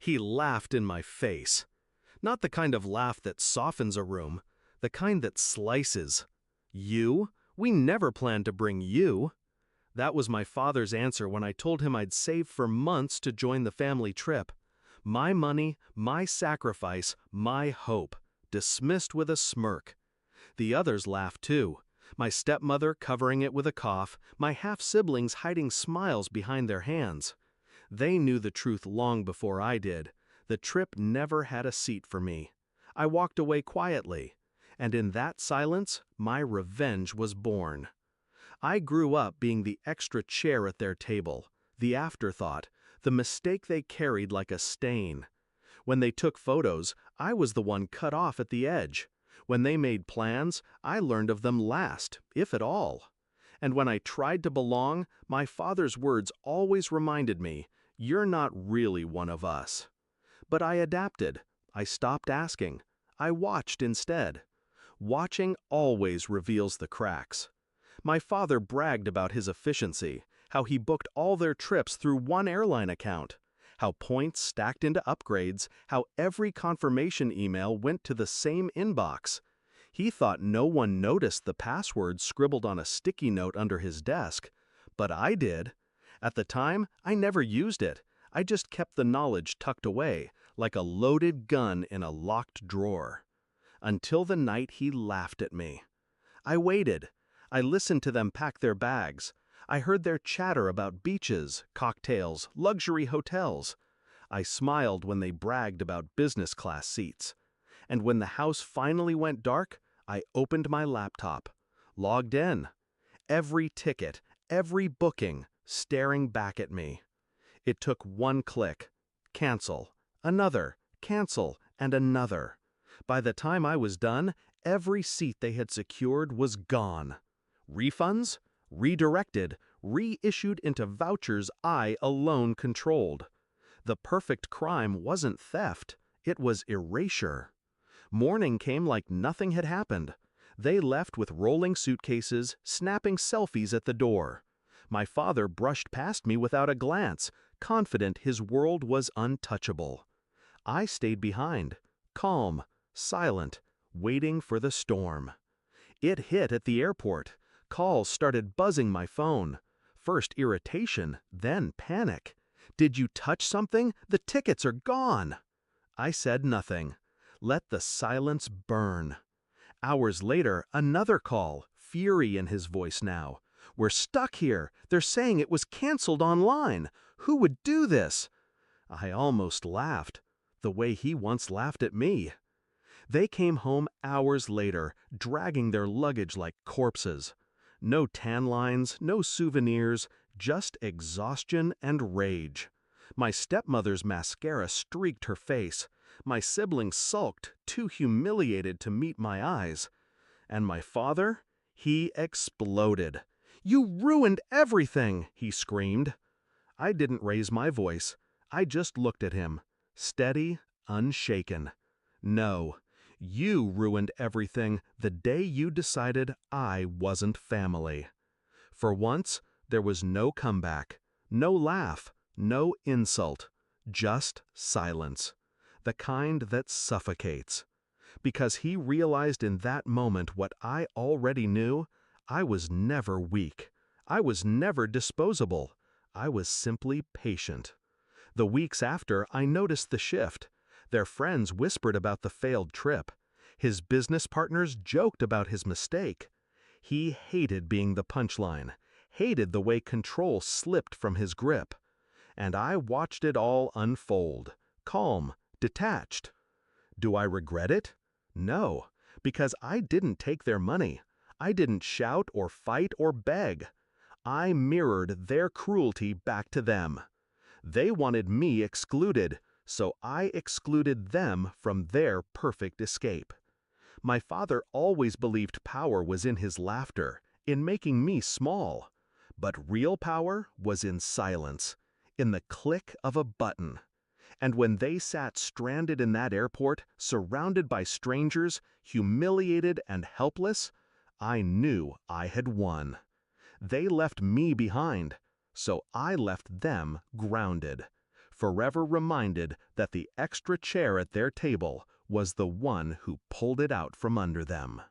He laughed in my face. Not the kind of laugh that softens a room, the kind that slices. You? We never planned to bring you. That was my father's answer when I told him I'd saved for months to join the family trip. My money, my sacrifice, my hope, dismissed with a smirk. The others laughed too. My stepmother covering it with a cough, my half-siblings hiding smiles behind their hands. They knew the truth long before I did. The trip never had a seat for me. I walked away quietly, and in that silence, my revenge was born. I grew up being the extra chair at their table, the afterthought, the mistake they carried like a stain. When they took photos, I was the one cut off at the edge. When they made plans, I learned of them last, if at all. And when I tried to belong, my father's words always reminded me, "You're not really one of us." But I adapted. I stopped asking. I watched instead. Watching always reveals the cracks. My father bragged about his efficiency, how he booked all their trips through one airline account, how points stacked into upgrades, how every confirmation email went to the same inbox. He thought no one noticed the password scribbled on a sticky note under his desk, but I did. At the time, I never used it. I just kept the knowledge tucked away, like a loaded gun in a locked drawer. Until the night he laughed at me. I waited. I listened to them pack their bags. I heard their chatter about beaches, cocktails, luxury hotels. I smiled when they bragged about business class seats. And when the house finally went dark, I opened my laptop, logged in. Every ticket, every booking, staring back at me. It took one click. Cancel. Another. Cancel. And another. By the time I was done, every seat they had secured was gone. Refunds? Redirected, reissued into vouchers I alone controlled. The perfect crime wasn't theft, it was erasure. Morning came like nothing had happened. They left with rolling suitcases, snapping selfies at the door. My father brushed past me without a glance, confident his world was untouchable. I stayed behind, calm, silent, waiting for the storm. It hit at the airport. Calls started buzzing my phone. First irritation, then panic. "Did you touch something? The tickets are gone!" I said nothing. Let the silence burn. Hours later, another call, fury in his voice now. "We're stuck here. They're saying it was canceled online. Who would do this?" I almost laughed, the way he once laughed at me. They came home hours later, dragging their luggage like corpses. No tan lines, no souvenirs, just exhaustion and rage. My stepmother's mascara streaked her face. My siblings sulked, too humiliated to meet my eyes. And my father? He exploded. "You ruined everything!" he screamed. I didn't raise my voice. I just looked at him, steady, unshaken. "No. You ruined everything the day you decided I wasn't family." For once, there was no comeback, no laugh, no insult, just silence. The kind that suffocates. Because he realized in that moment what I already knew, I was never weak. I was never disposable. I was simply patient. The weeks after, I noticed the shift. Their friends whispered about the failed trip. His business partners joked about his mistake. He hated being the punchline, hated the way control slipped from his grip. And I watched it all unfold, calm, detached. Do I regret it? No, because I didn't take their money. I didn't shout or fight or beg. I mirrored their cruelty back to them. They wanted me excluded, so I excluded them from their perfect escape. My father always believed power was in his laughter, in making me small. But real power was in silence, in the click of a button. And when they sat stranded in that airport, surrounded by strangers, humiliated and helpless, I knew I had won. They left me behind, so I left them grounded. forever reminded that the extra chair at their table was the one who pulled it out from under them.